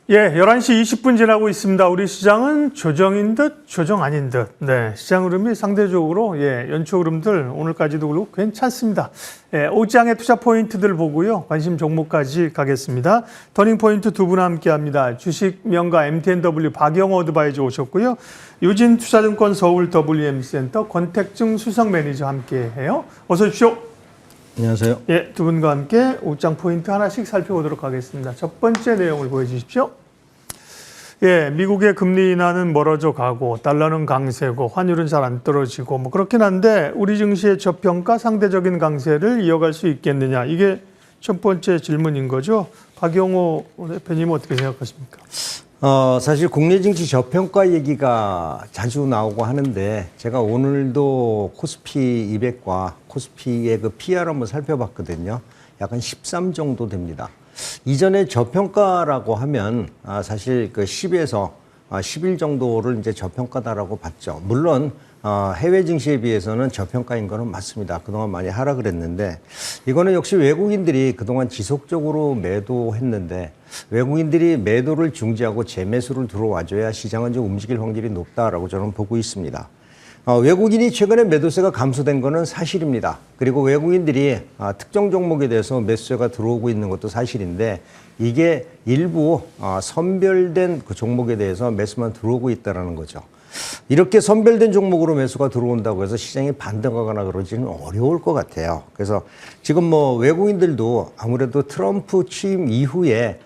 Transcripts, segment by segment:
예, 11시 20분 지나고 있습니다. 우리 시장은 조정인 듯 조정 아닌 듯. 네, 시장 흐름이 상대적으로 연초 흐름들 오늘까지도 그렇고 괜찮습니다. 오장의 투자 포인트들 보고요. 관심 종목까지 가겠습니다. 터닝 포인트 두 분 함께합니다. 주식 명가 MTNW 박영호 어드바이저 오셨고요. 유진 투자증권 서울 WM센터 권택중 수석 매니저 함께해요. 어서 오십시오. 안녕하세요. 예, 두 분과 함께 옷장 포인트 하나씩 살펴보도록 하겠습니다. 첫 번째 내용을 보여주십시오. 예, 미국의 금리 인하는 멀어져 가고 달러는 강세고 환율은 잘 안 떨어지고 뭐 그렇긴 한데 우리 증시의 저평가 상대적인 강세를 이어갈 수 있겠느냐, 이게 첫 번째 질문인 거죠. 박영호 대표님 어떻게 생각하십니까? 사실 국내 증시 저평가 얘기가 자주 나오고 하는데 제가 오늘도 코스피 200과 코스피의 그 PR을 한번 살펴봤거든요. 약간 13 정도 됩니다. 이전에 저평가라고 하면 사실 그 10에서 11 정도를 이제 저평가다라고 봤죠. 물론 해외 증시에 비해서는 저평가인 거는 맞습니다. 그동안 많이 하락을 했는데 이거는 역시 외국인들이 그동안 지속적으로 매도했는데 외국인들이 매도를 중지하고 재매수를 들어와줘야 시장은 좀 움직일 확률이 높다라고 저는 보고 있습니다. 외국인이 최근에 매도세가 감소된 거는 사실입니다. 그리고 외국인들이 특정 종목에 대해서 매수세가 들어오고 있는 것도 사실인데 이게 일부 선별된 그 종목에 대해서 매수만 들어오고 있다는 거죠. 이렇게 선별된 종목으로 매수가 들어온다고 해서 시장이 반등하거나 그러지는 어려울 것 같아요. 그래서 지금 뭐 외국인들도 아무래도 트럼프 취임 이후에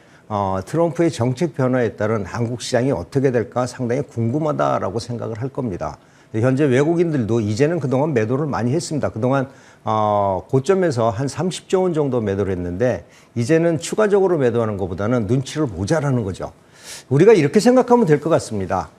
트럼프의 정책 변화에 따른 한국 시장이 어떻게 될까 상당히 궁금하다라고 생각을 할 겁니다. 현재 외국인들도 이제는 그동안 매도를 많이 했습니다. 그동안 고점에서 한 30조 원 정도 매도를 했는데 이제는 추가적으로 매도하는 것보다는 눈치를 보자라는 거죠. 우리가 이렇게 생각하면 될 것 같습니다.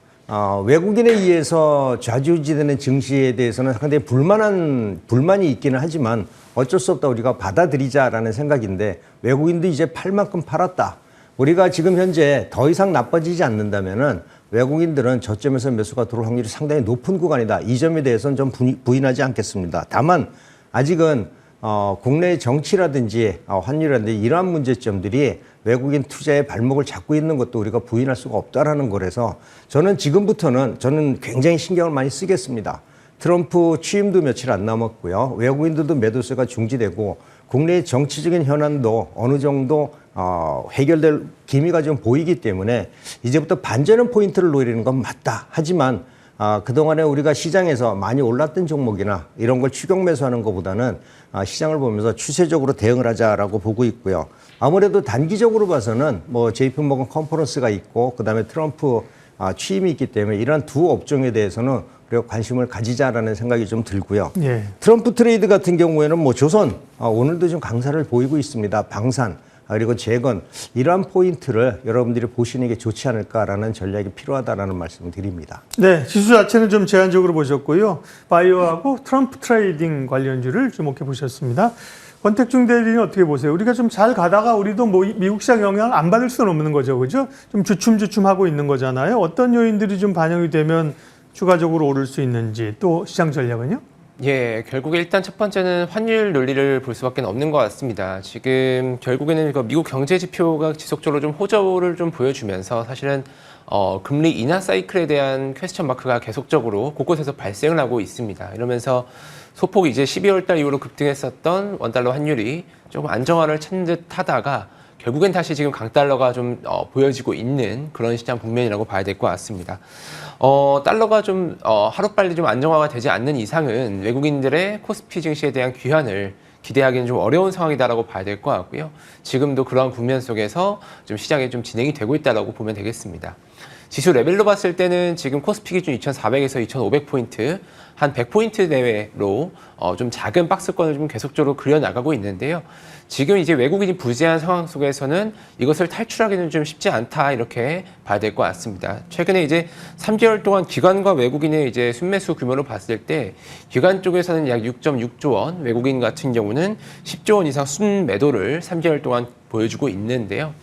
외국인에 의해서 좌지우지되는 증시에 대해서는 상당히 불만이 있기는 하지만 어쩔 수 없다, 우리가 받아들이자라는 생각인데 외국인도 이제 팔 만큼 팔았다. 우리가 지금 현재 더 이상 나빠지지 않는다면은 외국인들은 저점에서 매수가 들어올 확률이 상당히 높은 구간이다. 이 점에 대해서는 좀 부인하지 않겠습니다. 다만 아직은 국내 정치라든지 환율이라든지 이러한 문제점들이 외국인 투자의 발목을 잡고 있는 것도 우리가 부인할 수가 없다라는 거라서 저는 지금부터는 굉장히 신경을 많이 쓰겠습니다. 트럼프 취임도 며칠 안 남았고요. 외국인들도 매도세가 중지되고 국내의 정치적인 현안도 어느 정도 해결될 기미가 좀 보이기 때문에 이제부터 반전의 포인트를 노리는 건 맞다. 하지만 그동안에 우리가 시장에서 많이 올랐던 종목이나 이런 걸 추격 매수하는 것보다는 시장을 보면서 추세적으로 대응을 하자라고 보고 있고요. 아무래도 단기적으로 봐서는 뭐 JP모건 컨퍼런스가 있고 그다음에 트럼프 취임이 있기 때문에 이러한 두 업종에 대해서는 우리가 관심을 가지자라는 생각이 좀 들고요. 예. 트럼프 트레이드 같은 경우에는 뭐 조선 오늘도 좀 강세를 보이고 있습니다. 방산 그리고 재건 이러한 포인트를 여러분들이 보시는 게 좋지 않을까라는 전략이 필요하다라는 말씀을 드립니다. 네, 지수 자체는 좀 제한적으로 보셨고요. 바이오하고 트럼프 트레이딩 관련주를 주목해 보셨습니다. 권택중 대리는 어떻게 보세요? 우리가 좀 잘 가다가 우리도 뭐 미국 시장 영향을 안 받을 수는 없는 거죠, 그죠? 좀 주춤주춤하고 있는 거잖아요. 어떤 요인들이 좀 반영이 되면 추가적으로 오를 수 있는지, 또 시장 전략은요? 예, 결국에 일단 첫 번째는 환율 논리를 볼 수밖에 없는 것 같습니다. 지금 결국에는 미국 경제 지표가 지속적으로 좀 호조를 좀 보여주면서 사실은 금리 인하 사이클에 대한 퀘스천 마크가 계속적으로 곳곳에서 발생을 하고 있습니다. 이러면서 소폭 이제 12월 달 이후로 급등했었던 원달러 환율이 조금 안정화를 찾는 듯 하다가 결국엔 다시 지금 강달러가 좀 보여지고 있는 그런 시장 국면이라고 봐야 될 것 같습니다. 달러가 좀 하루빨리 좀 안정화가 되지 않는 이상은 외국인들의 코스피 증시에 대한 귀환을 기대하기는 좀 어려운 상황이다라고 봐야 될 것 같고요. 지금도 그러한 국면 속에서 좀 시장이 좀 진행이 되고 있다라고 보면 되겠습니다. 지수 레벨로 봤을 때는 지금 코스피 기준 2,400에서 2,500포인트, 한 100포인트 내외로 좀 작은 박스권을 좀 계속적으로 그려나가고 있는데요. 지금 이제 외국인이 부재한 상황 속에서는 이것을 탈출하기는 좀 쉽지 않다, 이렇게 봐야 될 것 같습니다. 최근에 이제 3개월 동안 기관과 외국인의 이제 순매수 규모를 봤을 때 기관 쪽에서는 약 6.6조 원, 외국인 같은 경우는 10조 원 이상 순매도를 3개월 동안 보여주고 있는데요.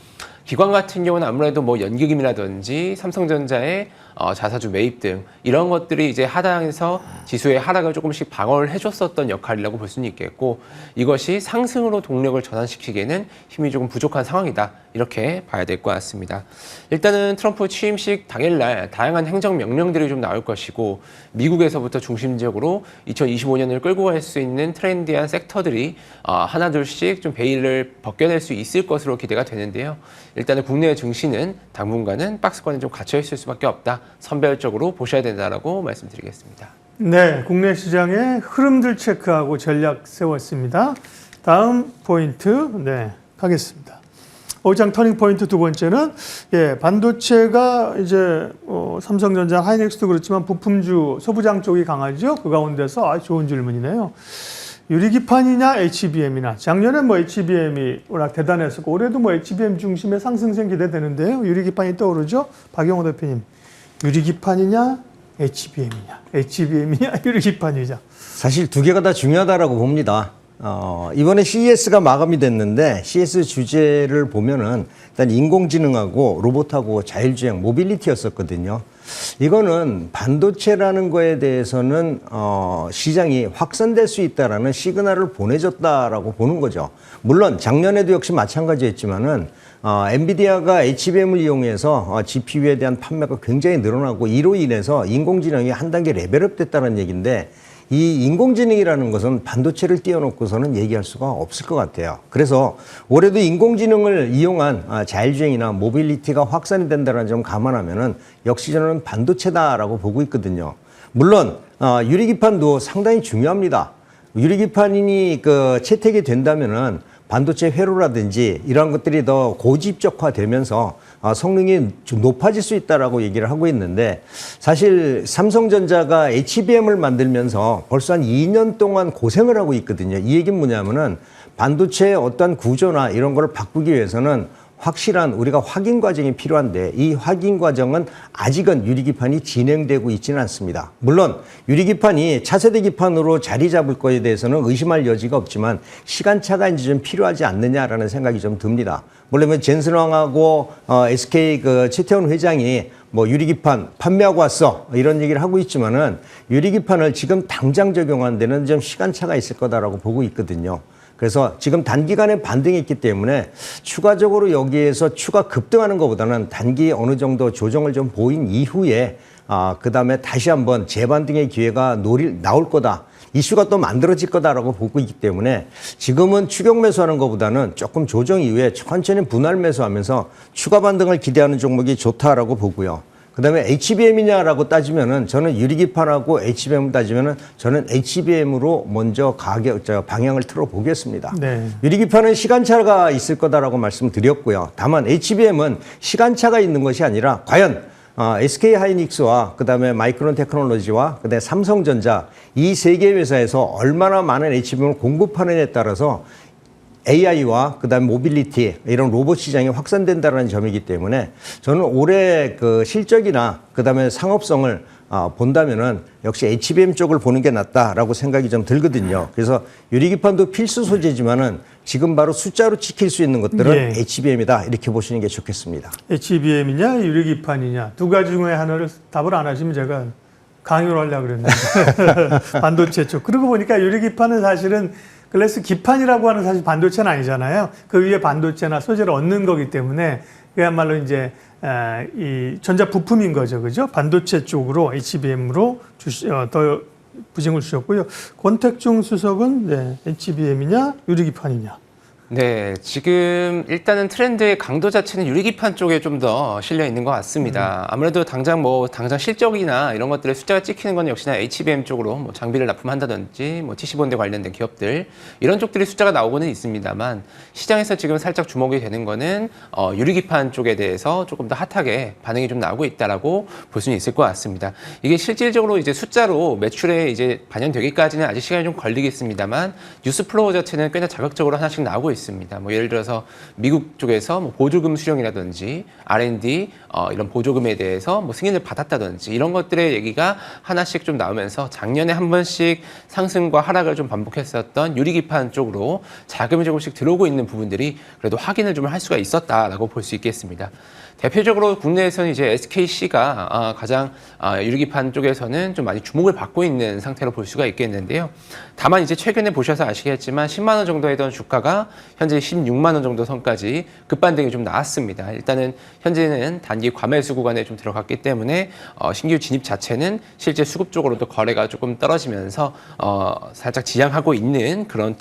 기관 같은 경우는 아무래도 뭐 연기금이라든지 삼성전자의 자사주 매입 등 이런 것들이 이제 하단에서 지수의 하락을 조금씩 방어를 해줬었던 역할이라고 볼 수는 있겠고 이것이 상승으로 동력을 전환시키기에는 힘이 조금 부족한 상황이다. 이렇게 봐야 될 것 같습니다. 일단은 트럼프 취임식 당일날 다양한 행정명령들이 좀 나올 것이고 미국에서부터 중심적으로 2025년을 끌고 갈 수 있는 트렌디한 섹터들이 하나둘씩 좀 베일을 벗겨낼 수 있을 것으로 기대가 되는데요. 일단은 국내 증시는 당분간은 박스권에 좀 갇혀 있을 수밖에 없다. 선별적으로 보셔야 된다라고 말씀드리겠습니다. 네, 국내 시장의 흐름들 체크하고 전략 세웠습니다. 다음 포인트 가겠습니다. 오장 터닝 포인트 두 번째는 반도체가 이제 삼성전자, 하이닉스도 그렇지만 부품주, 소부장 쪽이 강하죠. 그 가운데서 좋은 질문이네요. 유리기판이냐 HBM이냐. 작년에 HBM이 워낙 대단했었고 올해도 HBM 중심의 상승세 기대되는데요. 유리기판이 떠오르죠. 박영호 대표님, 유리기판이냐 HBM이냐. HBM이냐 유리기판이냐. 사실 두 개가 다 중요하다라고 봅니다. 이번에 CES가 마감이 됐는데 CES 주제를 보면은 일단 인공지능하고 로봇하고 자율주행, 모빌리티였었거든요. 이거는 반도체라는 거에 대해서는 시장이 확산될 수 있다라는 시그널을 보내줬다라고 보는 거죠. 물론 작년에도 역시 마찬가지였지만은 엔비디아가 HBM을 이용해서 GPU에 대한 판매가 굉장히 늘어나고 이로 인해서 인공지능이 한 단계 레벨업 됐다는 얘기인데 이 인공지능이라는 것은 반도체를 띄워놓고서는 얘기할 수가 없을 것 같아요. 그래서 올해도 인공지능을 이용한 자율주행이나 모빌리티가 확산이 된다는 점 감안하면은 역시 저는 반도체다라고 보고 있거든요. 물론 유리기판도 상당히 중요합니다. 유리기판이 채택이 된다면은 반도체 회로라든지 이런 것들이 더 고집적화되면서 성능이 좀 높아질 수 있다라고 얘기를 하고 있는데 사실 삼성전자가 HBM을 만들면서 벌써 한 2년 동안 고생을 하고 있거든요. 이 얘기는 뭐냐면은 반도체의 어떠한 구조나 이런 거를 바꾸기 위해서는 확실한 우리가 확인 과정이 필요한데 이 확인 과정은 아직은 유리기판이 진행되고 있지는 않습니다. 물론 유리기판이 차세대 기판으로 자리 잡을 거에 대해서는 의심할 여지가 없지만 시간차가 이제 좀 필요하지 않느냐라는 생각이 좀 듭니다. 물론 젠슨왕하고 SK 최태원 회장이 유리기판 판매하고 왔어 이런 얘기를 하고 있지만은 유리기판을 지금 당장 적용하는 데는 좀 시간차가 있을 거다라고 보고 있거든요. 그래서 지금 단기간에 반등이 있기 때문에 추가적으로 여기에서 추가 급등하는 것보다는 단기 어느 정도 조정을 좀 보인 이후에 그다음에 다시 한번 재반등의 기회가 나올 거다. 이슈가 또 만들어질 거다라고 보고 있기 때문에 지금은 추격 매수하는 것보다는 조금 조정 이후에 천천히 분할 매수하면서 추가 반등을 기대하는 종목이 좋다라고 보고요. 그다음에 HBM이냐라고 따지면은 저는 유리기판하고 HBM 따지면은 저는 HBM으로 먼저 방향을 틀어 보겠습니다. 네. 유리기판은 시간차가 있을 거다라고 말씀드렸고요. 다만 HBM은 시간차가 있는 것이 아니라 과연 SK 하이닉스와 그다음에 마이크론 테크놀로지와 그다음에 삼성전자 이 세 개 회사에서 얼마나 많은 HBM을 공급하느냐에 따라서 AI와 그다음에 모빌리티 이런 로봇 시장이 확산된다는 점이기 때문에 저는 올해 실적이나 그다음에 상업성을 본다면은 역시 HBM 쪽을 보는 게 낫다라고 생각이 좀 들거든요. 그래서 유리기판도 필수 소재지만은 지금 바로 숫자로 지킬 수 있는 것들은 HBM이다 이렇게 보시는 게 좋겠습니다. HBM이냐 유리기판이냐 두 가지 중에 하나를 답을 안 하시면 제가 강요를 하려고 그랬는데 반도체 쪽. 그러고 보니까 유리기판은 사실은 글래스 기판이라고 하는 사실 반도체는 아니잖아요. 그 위에 반도체나 소재를 얻는 거기 때문에 그야말로 이제 이 전자 부품인 거죠, 그죠? 반도체 쪽으로 HBM으로 더 부정을 주셨고요. 권택중 수석은 HBM이냐 유리기판이냐. 네, 지금 일단은 트렌드의 강도 자체는 유리기판 쪽에 좀 더 실려 있는 것 같습니다. 아무래도 당장 실적이나 이런 것들의 숫자가 찍히는 건 역시나 HBM 쪽으로 장비를 납품한다든지 TC본드 관련된 기업들 이런 쪽들이 숫자가 나오고는 있습니다만 시장에서 지금 살짝 주목이 되는 거는 유리기판 쪽에 대해서 조금 더 핫하게 반응이 좀 나오고 있다라고 볼 수는 있을 것 같습니다. 이게 실질적으로 이제 숫자로 매출에 이제 반영되기까지는 아직 시간이 좀 걸리겠습니다만 뉴스 플로우 자체는 꽤나 자극적으로 하나씩 나오고 있습니다. 뭐 예를 들어서 미국 쪽에서 뭐 보조금 수령이라든지 R&D 이런 보조금에 대해서 뭐 승인을 받았다든지 이런 것들의 얘기가 하나씩 좀 나오면서 작년에 한 번씩 상승과 하락을 좀 반복했었던 유리기판 쪽으로 자금이 조금씩 들어오고 있는 부분들이 그래도 확인을 좀 할 수가 있었다라고 볼 수 있겠습니다. 대표적으로 국내에서는 이제 SKC가 가장 유리기판 쪽에서는 좀 많이 주목을 받고 있는 상태로 볼 수가 있겠는데요. 다만 이제 최근에 보셔서 아시겠지만 10만 원 정도 했던 주가가 현재 16만 원 정도 선까지 급반등이 좀 나왔습니다. 일단은 현재는 단기 과매수 구간에 좀 들어갔기 때문에 신규 진입 자체는 실제 수급 쪽으로도 거래가 조금 떨어지면서 살짝 지양하고 있는 그런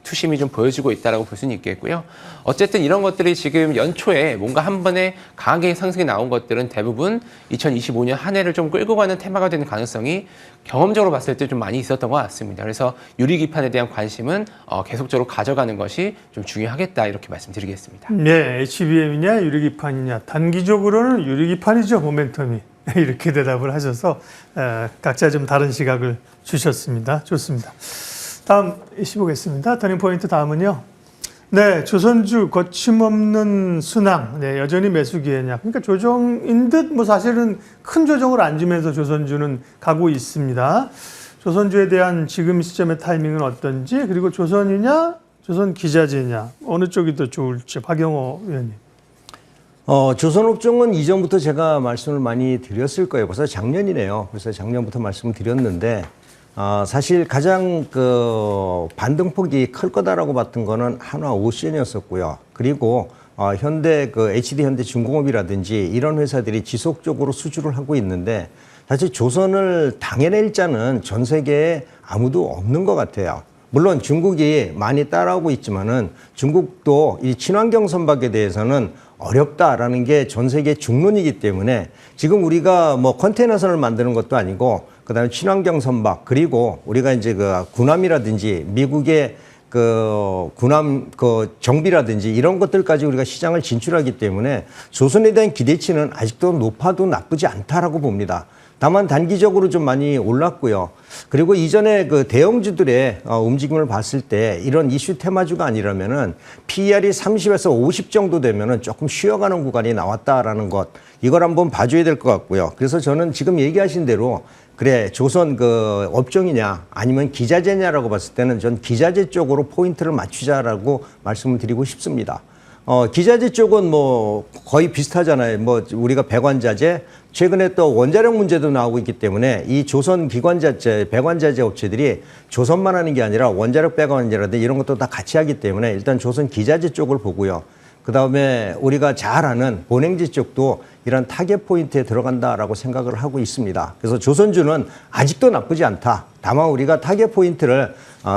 투심이 좀 보여지고 있다라고 볼 수는 있겠고요. 어쨌든 이런 것들이 지금 연초에 뭔가 한 번에 강하게 상승이 나온 것들은 대부분 2025년 한 해를 좀 끌고 가는 테마가 되는 가능성이 경험적으로 봤을 때 좀 많이 있었던 것 같습니다. 그래서 유리기판에 대한 관심은 계속적으로 가져가는 것이 좀 중요하겠다 이렇게 말씀드리겠습니다. 네, HBM이냐 유리기판이냐 단기적으로는 유리기판이죠 모멘텀이 이렇게 대답을 하셔서 각자 좀 다른 시각을 주셨습니다. 좋습니다. 다음 이슈 보겠습니다. 터닝포인트 다음은요. 네, 조선주 거침없는 순항, 네, 여전히 매수 기회냐. 그러니까 조정인 듯 뭐 사실은 큰 조정을 안 주면서 조선주는 가고 있습니다. 조선주에 대한 지금 시점의 타이밍은 어떤지, 그리고 조선이냐, 조선 기자재냐, 어느 쪽이 더 좋을지, 박영호 의원님. 조선업종은 이전부터 제가 말씀을 많이 드렸을 거예요. 벌써 작년이네요. 그래서 작년부터 말씀을 드렸는데, 사실 가장 반등폭이 클 거다라고 봤던 거는 한화오션이었었고요. 그리고 현대 HD 현대 중공업이라든지 이런 회사들이 지속적으로 수주를 하고 있는데 사실 조선을 당해낼 자는 전 세계에 아무도 없는 것 같아요. 물론 중국이 많이 따라오고 있지만은 중국도 이 친환경 선박에 대해서는 어렵다라는 게 전 세계 중론이기 때문에 지금 우리가 뭐 컨테이너선을 만드는 것도 아니고 그다음에 친환경 선박 그리고 우리가 이제 군함이라든지 미국의 군함 정비라든지 이런 것들까지 우리가 시장을 진출하기 때문에 조선에 대한 기대치는 아직도 높아도 나쁘지 않다라고 봅니다. 다만 단기적으로 좀 많이 올랐고요. 그리고 이전에 대형주들의 움직임을 봤을 때 이런 이슈 테마주가 아니라면은 PER이 30에서 50 정도 되면은 조금 쉬어가는 구간이 나왔다라는 것. 이걸 한번 봐줘야 될 것 같고요. 그래서 저는 지금 얘기하신 대로 그래, 조선 업종이냐 아니면 기자재냐라고 봤을 때는 전 기자재 쪽으로 포인트를 맞추자라고 말씀을 드리고 싶습니다. 기자재 쪽은 뭐 거의 비슷하잖아요. 뭐 우리가 배관자재, 최근에 또 원자력 문제도 나오고 있기 때문에 이 조선 기관자재, 배관자재 업체들이 조선만 하는 게 아니라 원자력 배관이라든지 이런 것도 다 같이 하기 때문에 일단 조선 기자재 쪽을 보고요. 그 다음에 우리가 잘 아는 본행지 쪽도 이런 타겟 포인트에 들어간다라고 생각을 하고 있습니다. 그래서 조선주는 아직도 나쁘지 않다. 다만 우리가 타겟 포인트를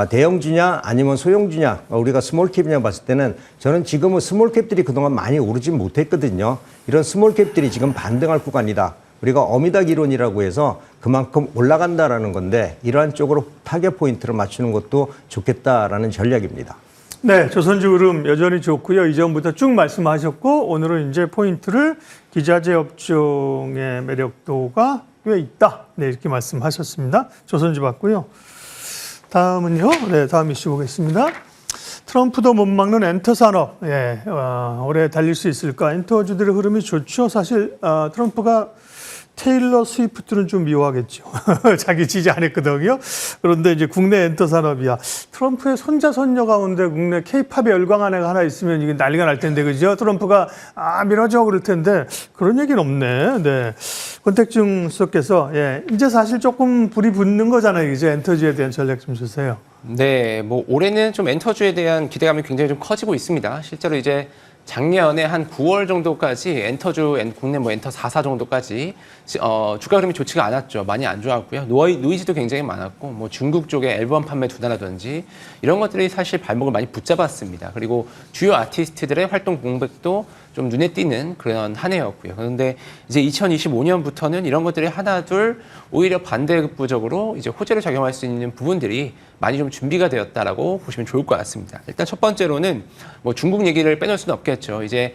대형주냐 아니면 소형주냐 우리가 스몰캡이냐 봤을 때는 저는 지금은 스몰캡들이 그동안 많이 오르지 못했거든요. 이런 스몰캡들이 지금 반등할 구간이다. 우리가 어미닭 이론이라고 해서 그만큼 올라간다라는 건데 이러한 쪽으로 타겟 포인트를 맞추는 것도 좋겠다라는 전략입니다. 네, 조선주 흐름 여전히 좋고요. 이전부터 쭉 말씀하셨고 오늘은 이제 포인트를 기자재 업종의 매력도가 꽤 있다. 네, 이렇게 말씀하셨습니다. 조선주 봤고요. 다음은요. 네, 다음 이슈 보겠습니다. 트럼프도 못 막는 엔터 산업. 예, 오래 달릴 수 있을까? 엔터주들의 흐름이 좋죠. 사실 트럼프가 테일러 스위프트는 좀 미워하겠죠. 자기 지지 안 했거든요. 그런데 이제 국내 엔터 산업이야. 트럼프의 손자, 손녀 가운데 국내 케이팝에 열광한 애가 하나 있으면 이게 난리가 날 텐데, 그죠? 트럼프가, 밀어줘, 그럴 텐데, 그런 얘기는 없네. 네. 권택중 수석께서, 예, 이제 사실 조금 불이 붙는 거잖아요. 이제 엔터주에 대한 전략 좀 주세요. 네, 뭐 올해는 좀 엔터주에 대한 기대감이 굉장히 좀 커지고 있습니다. 실제로 이제 작년에 한 9월 정도까지 엔터주, 국내 뭐 엔터 4사 정도까지 주가 흐름이 좋지가 않았죠. 많이 안 좋았고요. 노이즈도 굉장히 많았고, 뭐 중국 쪽에 앨범 판매 둔화라든지 이런 것들이 사실 발목을 많이 붙잡았습니다. 그리고 주요 아티스트들의 활동 공백도 좀 눈에 띄는 그런 한 해였고요. 그런데 이제 2025년부터는 이런 것들이 하나둘 오히려 반대급부적으로 이제 호재를 작용할 수 있는 부분들이 많이 좀 준비가 되었다라고 보시면 좋을 것 같습니다. 일단 첫 번째로는 뭐 중국 얘기를 빼놓을 수는 중요했죠. 이제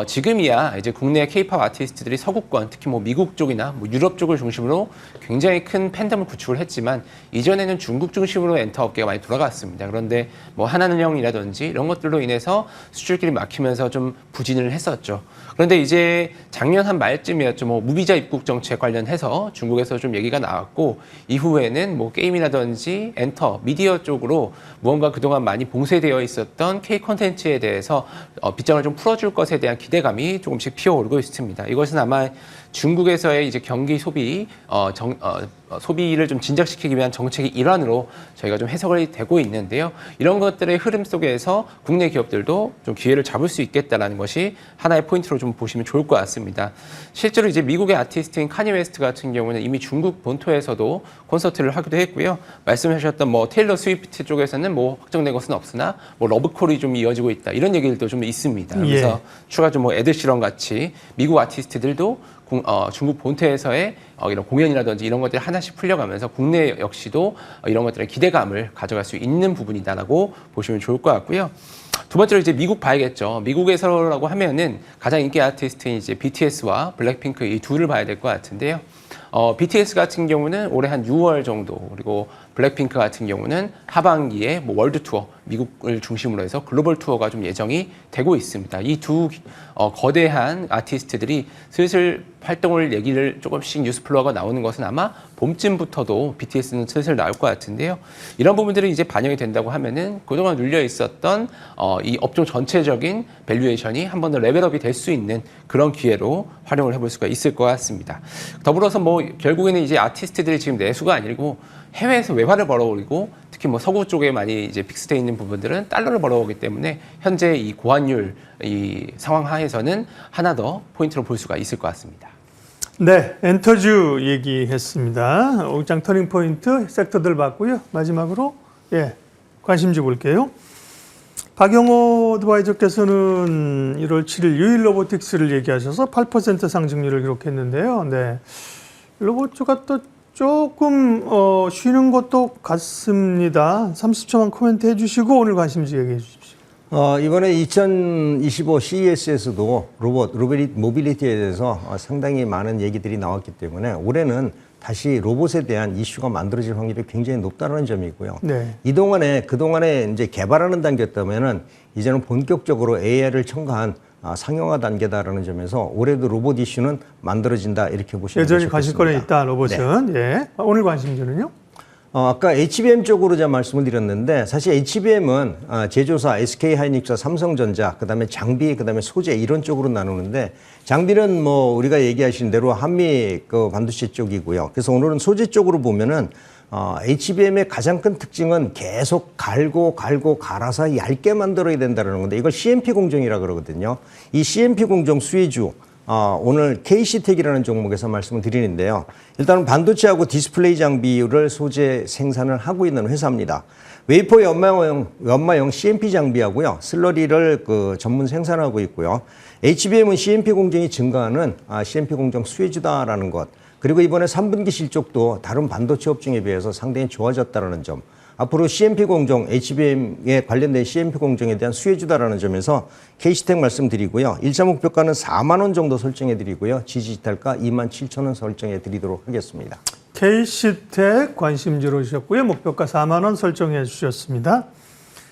지금이야 이제 국내 K-팝 아티스트들이 서구권, 특히 뭐 미국 쪽이나 뭐 유럽 쪽을 중심으로 굉장히 큰 팬덤을 구축을 했지만 이전에는 중국 중심으로 엔터 업계가 많이 돌아갔습니다. 그런데 뭐 한한령이라든지 이런 것들로 인해서 수출길이 막히면서 좀 부진을 했었죠. 그런데 이제 작년 한 말쯤이었죠. 뭐 무비자 입국 정책 관련해서 중국에서 좀 얘기가 나왔고 이후에는 뭐 게임이라든지 엔터, 미디어 쪽으로 무언가 그동안 많이 봉쇄되어 있었던 K 콘텐츠에 대해서 빗장을 좀 풀어줄 것에 대한 기대감이 조금씩 피어오르고 있습니다. 이것은 아마 중국에서의 이제 경기 소비, 소비를 좀 진작시키기 위한 정책의 일환으로 저희가 좀 해석이 되고 있는데요. 이런 것들의 흐름 속에서 국내 기업들도 좀 기회를 잡을 수 있겠다라는 것이 하나의 포인트로 좀 보시면 좋을 것 같습니다. 실제로 이제 미국의 아티스트인 카니 웨스트 같은 경우는 이미 중국 본토에서도 콘서트를 하기도 했고요. 말씀하셨던 뭐 테일러 스위프트 쪽에서는 뭐 확정된 것은 없으나 뭐 러브콜이 좀 이어지고 있다 이런 얘기들도 좀 있습니다. 그래서 추가 좀 뭐 에드시런 같이 미국 아티스트들도 중국 본토에서의 이런 공연이라든지 이런 것들이 하나씩 풀려가면서 국내 역시도 이런 것들의 기대감을 가져갈 수 있는 부분이다라고 보시면 좋을 것 같고요. 두 번째로 이제 미국 봐야겠죠. 미국에서라고 하면은 가장 인기 아티스트인 이제 BTS와 블랙핑크 이 둘을 봐야 될 것 같은데요. BTS 같은 경우는 올해 한 6월 정도, 그리고 블랙핑크 같은 경우는 하반기에 뭐 월드 투어, 미국을 중심으로 해서 글로벌 투어가 좀 예정이 되고 있습니다. 이 두 거대한 아티스트들이 슬슬 활동을 얘기를 조금씩 뉴스 플로어가 나오는 것은 아마 봄쯤부터도 BTS는 슬슬 나올 것 같은데요. 이런 부분들이 이제 반영이 된다고 하면은 그동안 눌려 있었던 이 업종 전체적인 밸류에이션이 한 번 더 레벨업이 될 수 있는 그런 기회로 활용을 해볼 수가 있을 것 같습니다. 더불어서 뭐 결국에는 이제 아티스트들이 지금 내수가 아니고 해외에서 외화를 벌어오고 특히 뭐 서구 쪽에 많이 이제 픽스되어 있는 부분들은 달러를 벌어오기 때문에 현재 이 고환율 이 상황 하에서는 하나 더 포인트로 볼 수가 있을 것 같습니다. 네, 엔터주 얘기했습니다. 옷장 터닝 포인트 섹터들 봤고요. 마지막으로 관심주 볼게요. 박영호 어드바이저께서는 1월 7일 유일 로보틱스를 얘기하셔서 8% 상승률을 기록했는데요. 네, 로봇주가 또 조금 쉬는 것도 같습니다. 30초만 코멘트 해주시고 오늘 관심주 얘기해 주십시오. 이번에 2025 CES에서도 로봇 모빌리티에 대해서 상당히 많은 얘기들이 나왔기 때문에 올해는 다시 로봇에 대한 이슈가 만들어질 확률이 굉장히 높다는 점이고요. 네. 그동안에 이제 개발하는 단계였다면은 이제는 본격적으로 AI를 첨가한 상용화 단계다라는 점에서 올해도 로봇 이슈는 만들어진다 이렇게 보시면 여전히 좋겠습니다. 관심권에 있다 로봇은. 네. 오늘 관심주는요? 아까 HBM 쪽으로 제가 말씀을 드렸는데 사실 HBM은 제조사 SK하이닉스와 삼성전자, 그다음에 장비, 그다음에 소재 이런 쪽으로 나누는데 장비는 뭐 우리가 얘기하신 대로 한미 그 반도체 쪽이고요. 그래서 오늘은 소재 쪽으로 보면은 HBM의 가장 큰 특징은 계속 갈아서 얇게 만들어야 된다는 건데 이걸 CMP 공정이라 그러거든요. 이 CMP 공정 수혜주 오늘 KC텍이라는 종목에서 말씀을 드리는데요. 일단은 반도체하고 디스플레이 장비를 소재 생산을 하고 있는 회사입니다. 웨이퍼 연마형 CMP 장비하고요. 슬러리를 전문 생산하고 있고요. HBM은 CMP 공정이 증가하는 CMP 공정 수혜주다라는 것. 그리고 이번에 3분기 실적도 다른 반도체 업종에 비해서 상당히 좋아졌다는 점. 앞으로 CMP 공정, HBM에 관련된 CMP 공정에 대한 수혜주다라는 점에서 KC텍 말씀드리고요. 1차 목표가는 4만 원 정도 설정해 드리고요. 지지지탈가 2만 7천 원 설정해 드리도록 하겠습니다. KC텍 관심주로 주셨고요. 목표가 4만 원 설정해 주셨습니다.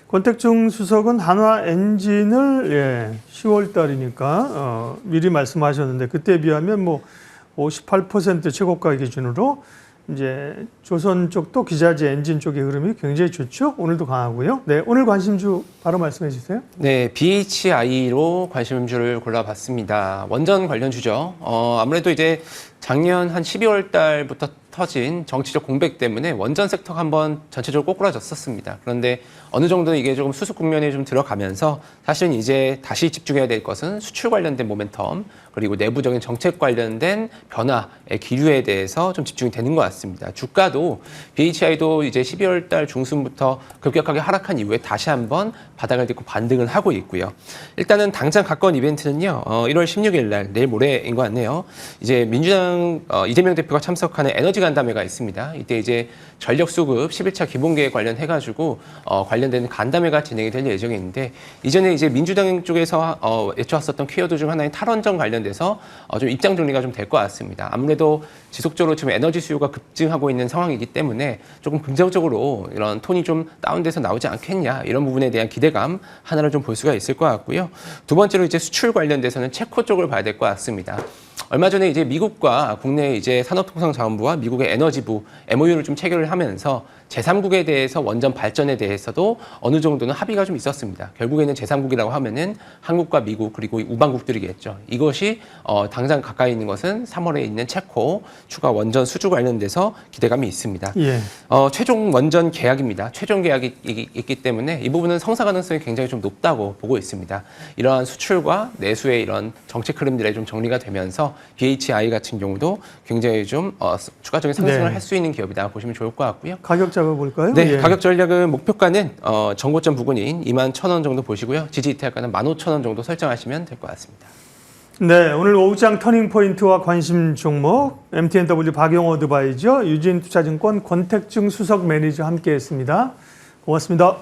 권택중 수석은 한화 엔진을 10월 달이니까 미리 말씀하셨는데 그때에 비하면 뭐 58% 최고가 기준으로 이제 조선 쪽도 기자재 엔진 쪽의 흐름이 굉장히 좋죠. 오늘도 강하고요. 네, 오늘 관심주 바로 말씀해 주세요. 네, BHI로 관심주를 골라봤습니다. 원전 관련주죠. 아무래도 이제 작년 한 12월 달부터 터진 정치적 공백 때문에 원전 섹터가 한번 전체적으로 꼬꾸라졌었습니다. 그런데 어느 정도 이게 조금 수습 국면에 좀 들어가면서 사실은 이제 다시 집중해야 될 것은 수출 관련된 모멘텀 그리고 내부적인 정책 관련된 변화의 기류에 대해서 좀 집중이 되는 것 같습니다. 주가도 BHI도 이제 12월 달 중순부터 급격하게 하락한 이후에 다시 한번 바닥을 딛고 반등을 하고 있고요. 일단은 당장 가까운 이벤트는요. 1월 16일 날 내일 모레인 것 같네요. 이제 민주당 이재명 대표가 참석하는 에너지 간담회가 있습니다. 이때 이제 전력 수급 11차 기본계획 관련해가지고 관련된 간담회가 진행이 될 예정인데 이전에 이제 민주당 쪽에서 외쳐왔었던 키워드 중 하나인 탈원전 관련돼서 좀 입장 정리가 좀 될 것 같습니다. 아무래도 지속적으로 지금 에너지 수요가 급증하고 있는 상황이기 때문에 조금 긍정적으로 이런 톤이 좀 다운돼서 나오지 않겠냐 이런 부분에 대한 기대감 하나를 좀 볼 수가 있을 것 같고요. 두 번째로 이제 수출 관련돼서는 체코 쪽을 봐야 될 것 같습니다. 얼마 전에 이제 미국과 국내 이제 산업통상자원부와 미국의 에너지부 MOU를 좀 체결을 하면서 제3국에 대해서 원전 발전에 대해서도 어느 정도는 합의가 좀 있었습니다. 결국에는 제3국이라고 하면은 한국과 미국 그리고 우방국들이겠죠. 이것이 당장 가까이 있는 것은 3월에 있는 체코 추가 원전 수주 관련돼서 기대감이 있습니다. 예. 최종 원전 계약입니다. 최종 계약이 있기 때문에 이 부분은 성사 가능성이 굉장히 좀 높다고 보고 있습니다. 이러한 수출과 내수의 이런 정책 흐름들이 좀 정리가 되면서 BHI 같은 경우도 굉장히 좀 추가적인 상승을 네. 할 수 있는 기업이다 보시면 좋을 것 같고요. 가격 잡아볼까요? 네, 예. 가격 전략은 목표가는 정고점 부근인 21,000원 정도 보시고요. 지지 이탈가는 15,000원 정도 설정하시면 될 것 같습니다. 네, 오늘 오후장 터닝포인트와 관심 종목 MTNW 박용호 어드바이저 유진투자증권 권택증 수석 매니저 함께했습니다. 고맙습니다.